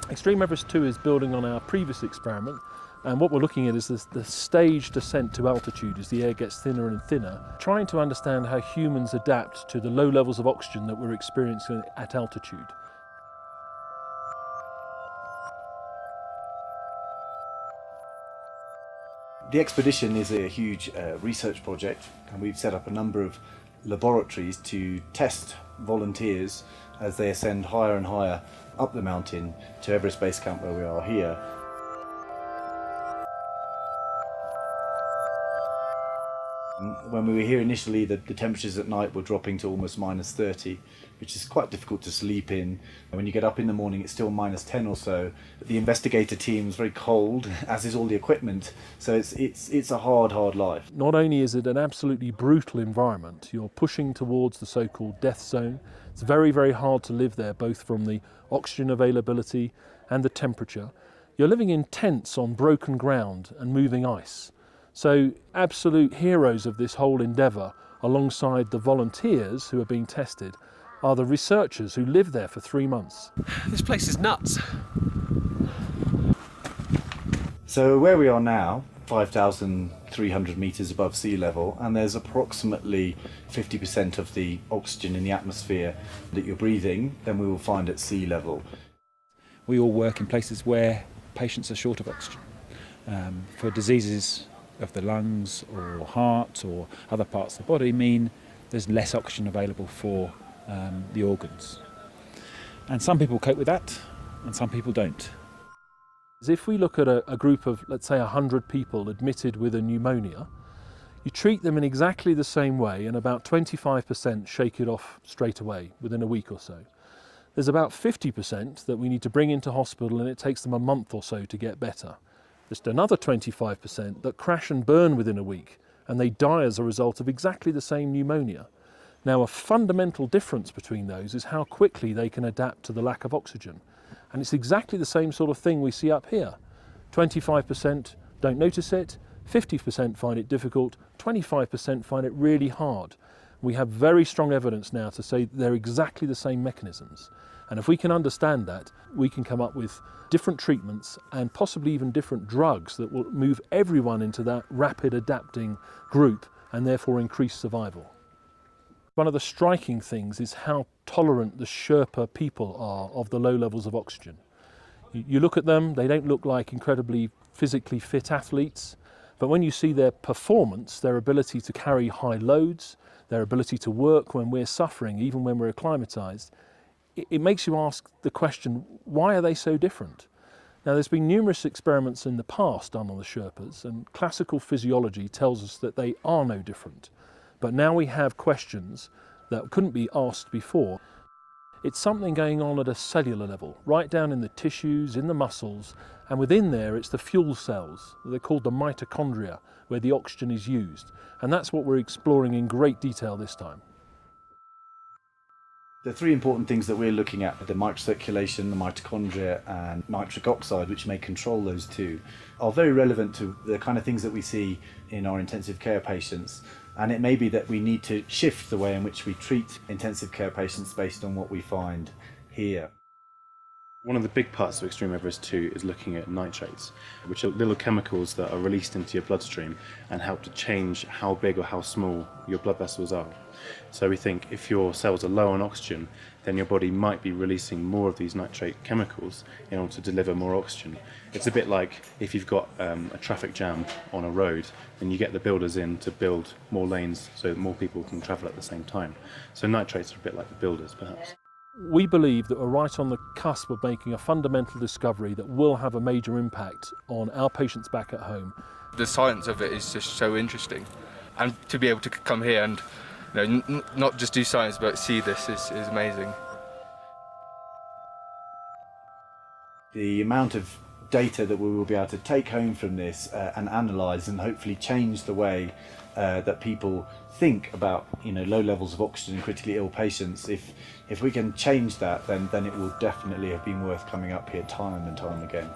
Xtreme Everest 2 is building on our previous experiment, and what we're looking at is the staged descent to altitude as the air gets thinner and thinner, trying to understand how humans adapt to the low levels of oxygen that we're experiencing at altitude. The expedition is a huge research project, and we've set up a number of laboratories to test volunteers as they ascend higher and higher up the mountain to Everest Base Camp, where we are here. When we were here initially, the temperatures at night were dropping to almost -30, which is quite difficult to sleep in. And when you get up in the morning, it's still -10 or so. The investigator team is very cold, as is all the equipment. So it's a hard life. Not only is it an absolutely brutal environment, you're pushing towards the so-called death zone. It's very, very hard to live there, both from the oxygen availability and the temperature. You're living in tents on broken ground and moving ice. So absolute heroes of this whole endeavour, alongside the volunteers who are being tested, are the researchers who live there for 3 months. This place is nuts. So where we are now, 5,300 metres above sea level, and there's approximately 50% of the oxygen in the atmosphere that you're breathing than we will find at sea level. We all work in places where patients are short of oxygen. For diseases of the lungs or heart or other parts of the body mean there's less oxygen available for the organs. And some people cope with that and some people don't. If we look at a group of, let's say, 100 people admitted with a pneumonia, you treat them in exactly the same way and about 25% shake it off straight away within a week or so. There's about 50% that we need to bring into hospital and it takes them a month or so to get better. Just another 25% that crash and burn within a week and they die as a result of exactly the same pneumonia. Now, a fundamental difference between those is how quickly they can adapt to the lack of oxygen. And it's exactly the same sort of thing we see up here. 25% don't notice it, 50% find it difficult, 25% find it really hard. We have very strong evidence now to say they're exactly the same mechanisms. And if we can understand that, we can come up with different treatments and possibly even different drugs that will move everyone into that rapid adapting group and therefore increase survival. One of the striking things is how tolerant the Sherpa people are of the low levels of oxygen. You look at them, they don't look like incredibly physically fit athletes, but when you see their performance, their ability to carry high loads, their ability to work when we're suffering, even when we're acclimatized, it makes you ask the question, why are they so different? Now, there's been numerous experiments in the past done on the Sherpas, and classical physiology tells us that they are no different. But now we have questions that couldn't be asked before. It's something going on at a cellular level, right down in the tissues, in the muscles, and within there it's the fuel cells. They're called the mitochondria, where the oxygen is used. And that's what we're exploring in great detail this time. The three important things that we're looking at are the microcirculation, the mitochondria and nitric oxide, which may control those two, are very relevant to the kind of things that we see in our intensive care patients. And it may be that we need to shift the way in which we treat intensive care patients based on what we find here. One of the big parts of Xtreme Everest 2 is looking at nitrates, which are little chemicals that are released into your bloodstream and help to change how big or how small your blood vessels are. So we think if your cells are low on oxygen, then your body might be releasing more of these nitrate chemicals in order to deliver more oxygen. It's a bit like if you've got a traffic jam on a road, then you get the builders in to build more lanes so that more people can travel at the same time. So nitrates are a bit like the builders, perhaps. We believe that we're right on the cusp of making a fundamental discovery that will have a major impact on our patients back at home. The science of it is just so interesting, and to be able to come here and not just do science but see this is amazing. The amount of data that we will be able to take home from this and analyse and hopefully change the way that people think about low levels of oxygen in critically ill patients. If we can change that, then it will definitely have been worth coming up here time and time again.